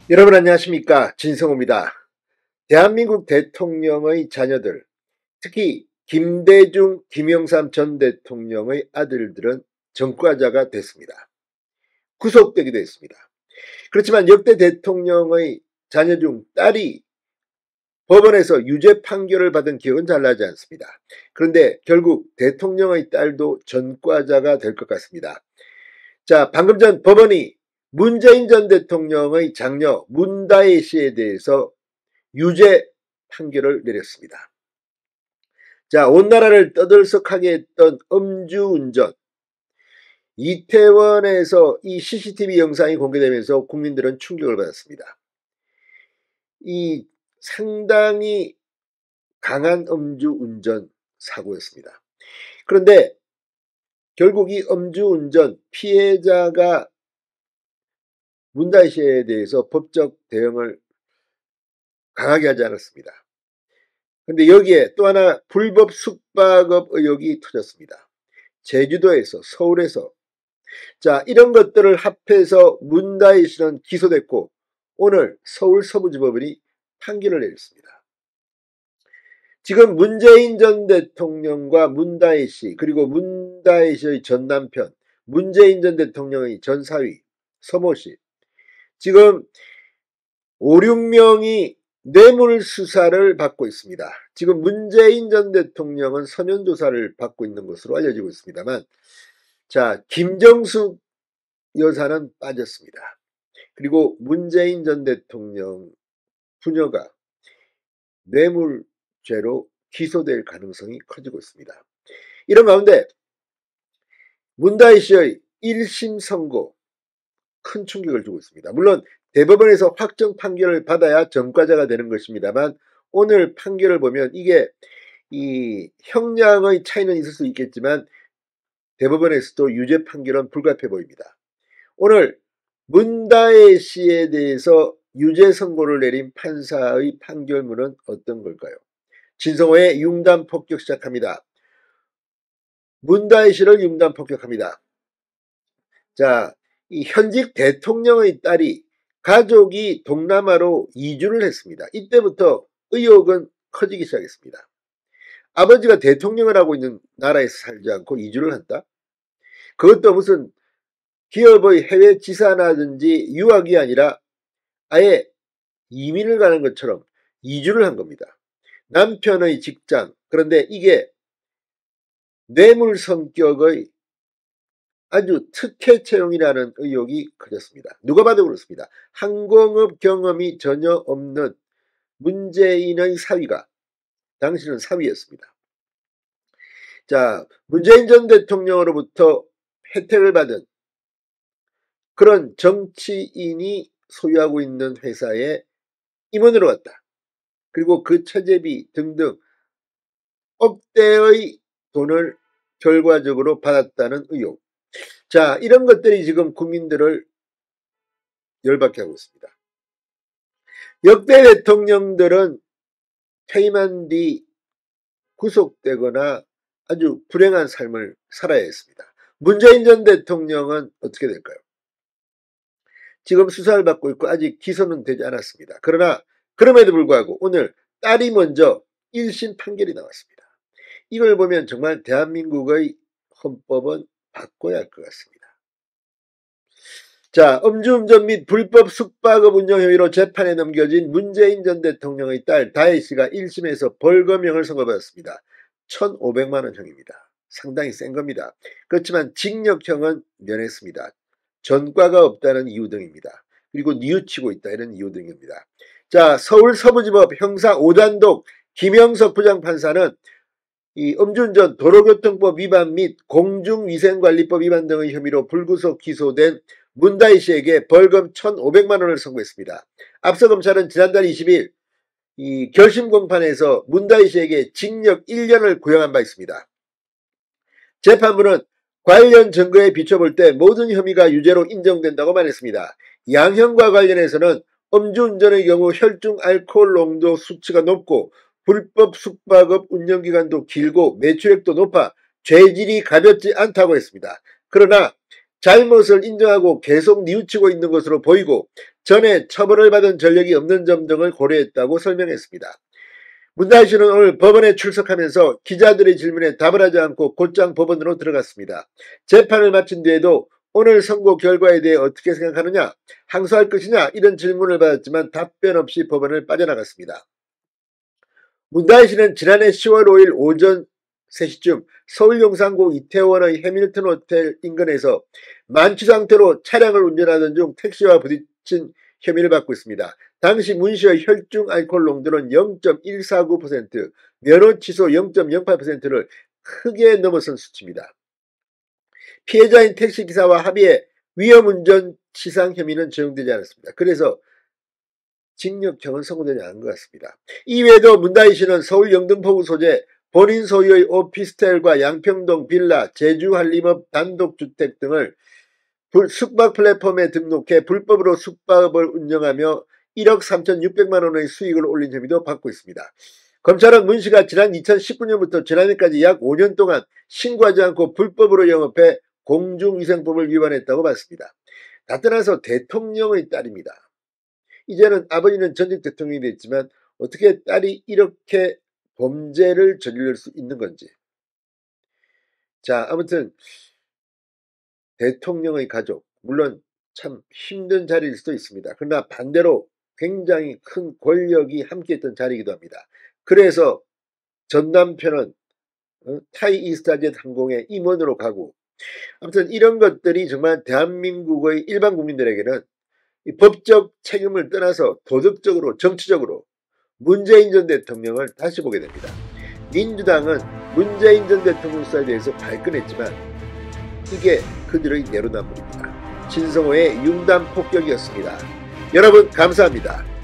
여러분 안녕하십니까? 진성호입니다. 대한민국 대통령의 자녀들, 특히 김대중, 김영삼 전 대통령의 아들들은 전과자가 됐습니다. 구속되기도 했습니다. 그렇지만 역대 대통령의 자녀 중 딸이 법원에서 유죄 판결을 받은 기억은 잘 나지 않습니다. 그런데 결국 대통령의 딸도 전과자가 될 것 같습니다. 자, 방금 전 법원이 문재인 전 대통령의 장녀 문다혜 씨에 대해서 유죄 판결을 내렸습니다. 자, 온 나라를 떠들썩하게 했던 음주운전. 이태원에서 이 CCTV 영상이 공개되면서 국민들은 충격을 받았습니다. 이 상당히 강한 음주운전 사고였습니다. 그런데 결국 이 음주운전 피해자가 문다혜 씨에 대해서 법적 대응을 강하게 하지 않았습니다. 그런데 여기에 또 하나 불법 숙박업 의혹이 터졌습니다. 제주도에서, 서울에서. 자, 이런 것들을 합해서 문다혜 씨는 기소됐고 오늘 서울 서부지법원이 판결을 내렸습니다. 지금 문재인 전 대통령과 문다혜 씨, 그리고 문다혜 씨의 전 남편, 문재인 전 대통령의 전 사위, 서모 씨, 지금 5, 6명이 뇌물 수사를 받고 있습니다. 지금 문재인 전 대통령은 서면 조사를 받고 있는 것으로 알려지고 있습니다만, 자, 김정숙 여사는 빠졌습니다. 그리고 문재인 전 대통령 부녀가 뇌물죄로 기소될 가능성이 커지고 있습니다. 이런 가운데 문다혜 씨의 1심 선고 큰 충격을 주고 있습니다. 물론 대법원에서 확정 판결을 받아야 전과자가 되는 것입니다만 오늘 판결을 보면 이게 이 형량의 차이는 있을 수 있겠지만 대법원에서도 유죄 판결은 불가피해 보입니다. 오늘 문다혜 씨에 대해서 유죄 선고를 내린 판사의 판결문은 어떤 걸까요? 진성호의 융단 폭격 시작합니다. 문다혜 씨를 융단 폭격합니다. 자, 이 현직 대통령의 딸이 가족이 동남아로 이주를 했습니다. 이때부터 의혹은 커지기 시작했습니다. 아버지가 대통령을 하고 있는 나라에서 살지 않고 이주를 한다? 그것도 무슨 기업의 해외 지사라든지 유학이 아니라 아예 이민을 가는 것처럼 이주를 한 겁니다. 남편의 직장, 그런데 이게 뇌물 성격의 아주 특혜 채용이라는 의혹이 커졌습니다. 누가 봐도 그렇습니다. 항공업 경험이 전혀 없는 문재인의 사위가, 당신은 사위였습니다. 자, 문재인 전 대통령으로부터 혜택을 받은 그런 정치인이 소유하고 있는 회사에 임원으로 갔다. 그리고 그 처제비 등등 억대의 돈을 결과적으로 받았다는 의혹. 자, 이런 것들이 지금 국민들을 열받게 하고 있습니다. 역대 대통령들은 퇴임한 뒤 구속되거나 아주 불행한 삶을 살아야 했습니다. 문재인 전 대통령은 어떻게 될까요? 지금 수사를 받고 있고 아직 기소는 되지 않았습니다. 그러나 그럼에도 불구하고 오늘 딸이 먼저 1심 판결이 나왔습니다. 이걸 보면 정말 대한민국의 헌법은 바꿔야 할 것 같습니다. 자, 음주운전 및 불법 숙박업 운영 혐의로 재판에 넘겨진 문재인 전 대통령의 딸 다혜 씨가 1심에서 벌금형을 선고받았습니다. 1,500만 원형입니다. 상당히 센 겁니다. 그렇지만 징역형은 면했습니다. 전과가 없다는 이유 등입니다. 그리고 뉘우치고 있다 이런 이유 등입니다. 자, 서울 서부지법 형사 5단독 김영석 부장판사는 이 음주운전 도로교통법 위반 및 공중위생관리법 위반 등의 혐의로 불구속 기소된 문다혜 씨에게 벌금 1,500만 원을 선고했습니다. 앞서 검찰은 지난달 20일 이 결심 공판에서 문다혜 씨에게 징역 1년을 구형한 바 있습니다. 재판부는 관련 증거에 비춰볼 때 모든 혐의가 유죄로 인정된다고 말했습니다. 양형과 관련해서는 음주운전의 경우 혈중 알코올 농도 수치가 높고 불법 숙박업 운영기간도 길고 매출액도 높아 죄질이 가볍지 않다고 했습니다. 그러나 잘못을 인정하고 계속 뉘우치고 있는 것으로 보이고 전에 처벌을 받은 전력이 없는 점 등을 고려했다고 설명했습니다. 문다희 씨는 오늘 법원에 출석하면서 기자들의 질문에 답을 하지 않고 곧장 법원으로 들어갔습니다. 재판을 마친 뒤에도 오늘 선고 결과에 대해 어떻게 생각하느냐, 항소할 것이냐 이런 질문을 받았지만 답변 없이 법원을 빠져나갔습니다. 문다희 씨는 지난해 10월 5일 오전 3시쯤 서울 용산구 이태원의 해밀턴 호텔 인근에서 만취 상태로 차량을 운전하던 중 택시와 부딪힌 혐의를 받고 있습니다. 당시 문 씨의 혈중 알코올 농도는 0.149%, 면허 취소 0.08%를 크게 넘어선 수치입니다. 피해자인 택시기사와 합의해 위험운전 치상 혐의는 적용되지 않았습니다. 그래서 징역형은 선고되지 않은 것 같습니다. 이외에도 문다희 씨는 서울 영등포구 소재 본인 소유의 오피스텔과 양평동 빌라, 제주 한림업 단독주택 등을 숙박 플랫폼에 등록해 불법으로 숙박을 운영하며 1억 3,600만 원의 수익을 올린 혐의도 받고 있습니다. 검찰은 문 씨가 지난 2019년부터 지난해까지 약 5년 동안 신고하지 않고 불법으로 영업해 공중위생법을 위반했다고 봤습니다. 다 떠나서 대통령의 딸입니다. 이제는 아버지는 전직 대통령이 됐지만 어떻게 딸이 이렇게 범죄를 저지를 수 있는 건지. 자, 아무튼 대통령의 가족, 물론 참 힘든 자리일 수도 있습니다. 그러나 반대로 굉장히 큰 권력이 함께했던 자리이기도 합니다. 그래서 전 남편은 타이 이스타젯 항공의 임원으로 가고, 아무튼 이런 것들이 정말 대한민국의 일반 국민들에게는 이 법적 책임을 떠나서 도덕적으로 정치적으로 문재인 전 대통령을 다시 보게 됩니다. 민주당은 문재인 전 대통령 수사에 대해서 발끈했지만 이게 그들의 내로남불입니다. 진성호의 융단 폭격이었습니다. 여러분 감사합니다.